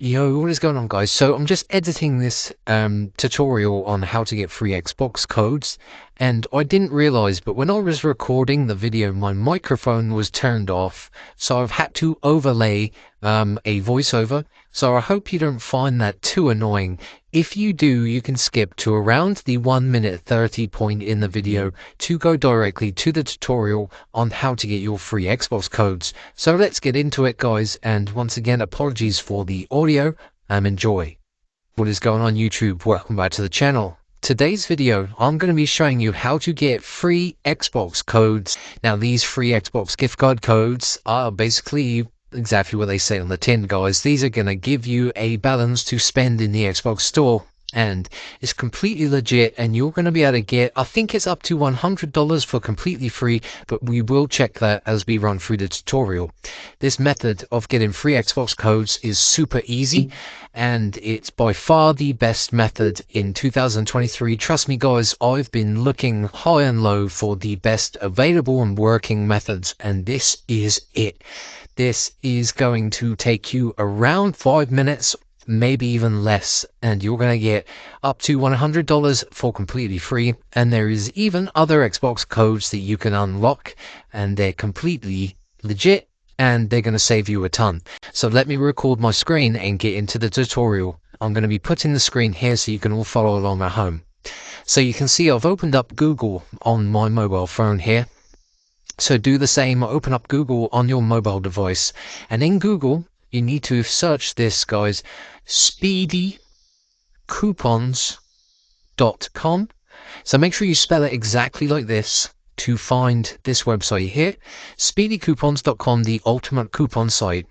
Yo, what is going on, guys? So I'm just editing this tutorial on how to get free Xbox codes, and I didn't realize, but when I was recording the video, my microphone was turned off, so I've had to overlay a voiceover. So I hope you don't find that too annoying. If you do, you can skip to around the 1 minute 30 point in the video to go directly to the tutorial on how to get your free Xbox codes. So let's get into it, guys, and once again, apologies for the audio, enjoy. What is going on, YouTube? Welcome back to the channel. Today's video, I'm going to be showing you how to get free Xbox codes. Now, these free Xbox gift card codes are basically exactly what they say on the tin, guys. These are going to give you a balance to spend in the Xbox store, and it's completely legit, and you're going to be able to get, I think it's up to $100 for completely free, but we will check that as we run through the tutorial. This method of getting free Xbox codes is super easy, and it's by far the best method in 2023. Trust me, guys, I've been looking high and low for the best available and working methods, and this is it. This is going to take you around 5 minutes, maybe even less, and you're going to get up to $100 for completely free. And there is even other Xbox codes that you can unlock, and they're completely legit, and they're going to save you a ton. So let me record my screen and get into the tutorial. I'm going to be putting the screen here so you can all follow along at home. So you can see I've opened up Google on my mobile phone here. So do the same, open up Google on your mobile device, and in Google you need to search this, guys, speedycoupons.com. So make sure you spell it exactly like this to find this website here, speedycoupons.com, the ultimate coupon site.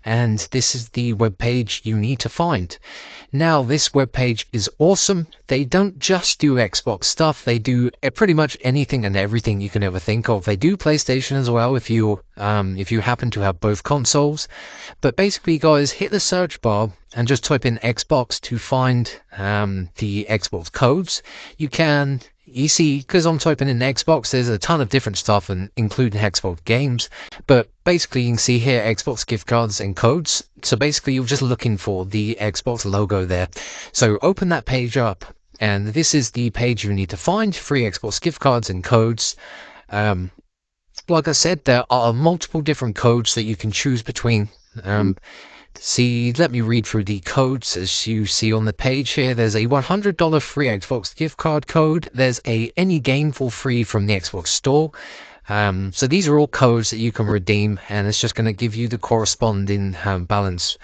And this is the web page you need to find. Now, this web page is awesome. They don't just do Xbox stuff. They do pretty much anything and everything you can ever think of. They do PlayStation as well if you happen to have both consoles. But basically, guys, hit the search bar and just type in Xbox to find the Xbox codes. You see, because I'm typing in Xbox, there's a ton of different stuff, and including Xbox games. But basically, you can see here Xbox gift cards and codes. So basically, you're just looking for the Xbox logo there. So open that page up, and this is the page you need to find free Xbox gift cards and codes. Like I said, there are multiple different codes that you can choose between. Let me read through the codes. As you see on the page here, there's a $100 free Xbox gift card code. There's any game for free from the Xbox store. So these are all codes that you can redeem, and it's just going to give you the corresponding balance.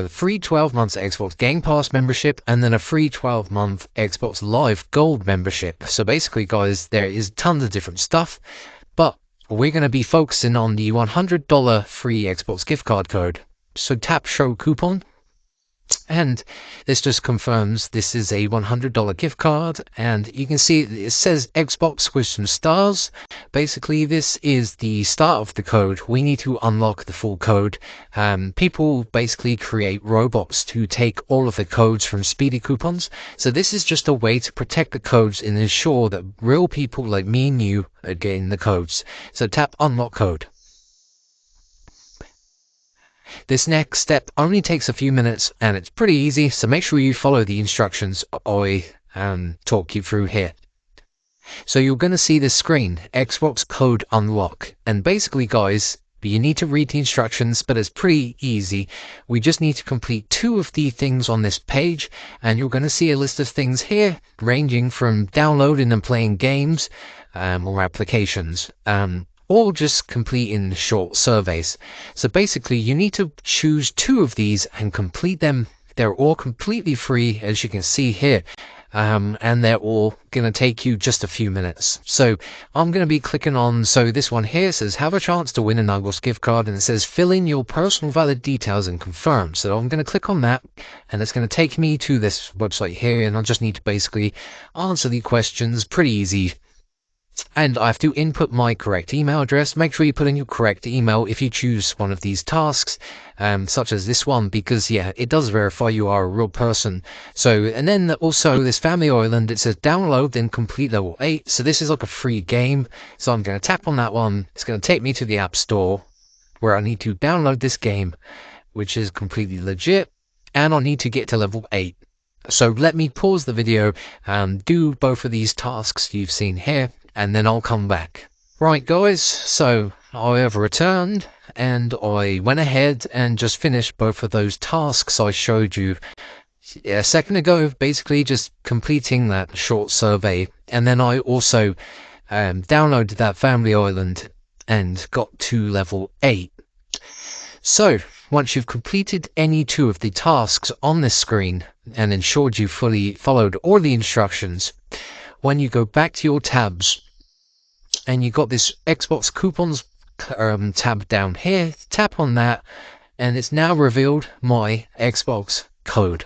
Free 12 months Xbox Game Pass membership, and then a free 12-month Xbox Live Gold membership. So basically, guys, there is tons of different stuff, but we're going to be focusing on the $100 free Xbox gift card code. So tap show coupon, and this just confirms this is a $100 gift card, and you can see it says Xbox with some stars. Basically, this is the start of the code. We need to unlock the full code. People basically create robots to take all of the codes from Speedy Coupons, so this is just a way to protect the codes and ensure that real people like me and you are getting the codes. So tap unlock code. This next step only takes a few minutes, and it's pretty easy, so make sure you follow the instructions I talk you through here. So you're going to see this screen, Xbox code unlock, and basically, guys, you need to read the instructions, but it's pretty easy. We just need to complete 2 of the things on this page, and you're going to see a list of things here ranging from downloading and playing games or applications, or just completing short surveys. So basically, you need to choose 2 of these and complete them. They're all completely free, as you can see here, and they're all going to take you just a few minutes. So I'm going to be clicking on, so this one here says have a chance to win an Xbox gift card, and it says fill in your personal valid details and confirm. So I'm going to click on that, and it's going to take me to this website here, and I just need to basically answer the questions. Pretty easy. And I have to input my correct email address. Make sure you put in your correct email if you choose one of these tasks, such as this one, because yeah, it does verify you are a real person. So, and then also this Family Island, it says download then complete level 8. So this is like a free game. So I'm going to tap on that one. It's going to take me to the App Store where I need to download this game. which is completely legit, and I need to get to level 8. So let me pause the video and do both of these tasks you've seen here, and then I'll come back. Right guys, so I have returned and I went ahead and just finished both of those tasks I showed you a second ago, basically just completing that short survey. And then I also downloaded that family island and got to level 8. So once you've completed any two of the tasks on this screen and ensured you fully followed all the instructions, when you go back to your tabs and you got this Xbox coupons tab down here, tap on that and it's now revealed my Xbox code.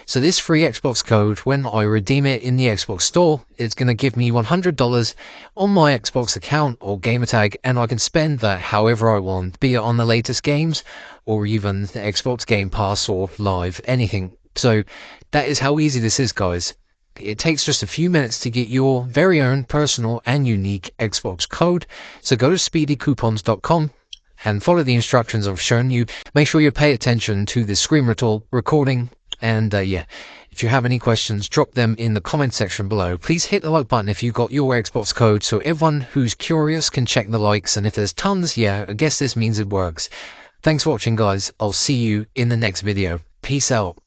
So this free Xbox code, when I redeem it in the Xbox store, it's going to give me $100 on my Xbox account or gamertag, and I can spend that however I want, be it on the latest games or even the Xbox Game Pass or live, anything. So that is how easy this is, guys. It takes just a few minutes to get your very own personal and unique Xbox code. So go to speedycoupons.com and follow the instructions I've shown you. Make sure you pay attention to the screen recording. And yeah, if you have any questions, drop them in the comment section below. Please hit the like button if you got your Xbox code so everyone who's curious can check the likes. And if there's tons, yeah, I guess this means it works. Thanks for watching, guys. I'll see you in the next video. Peace out.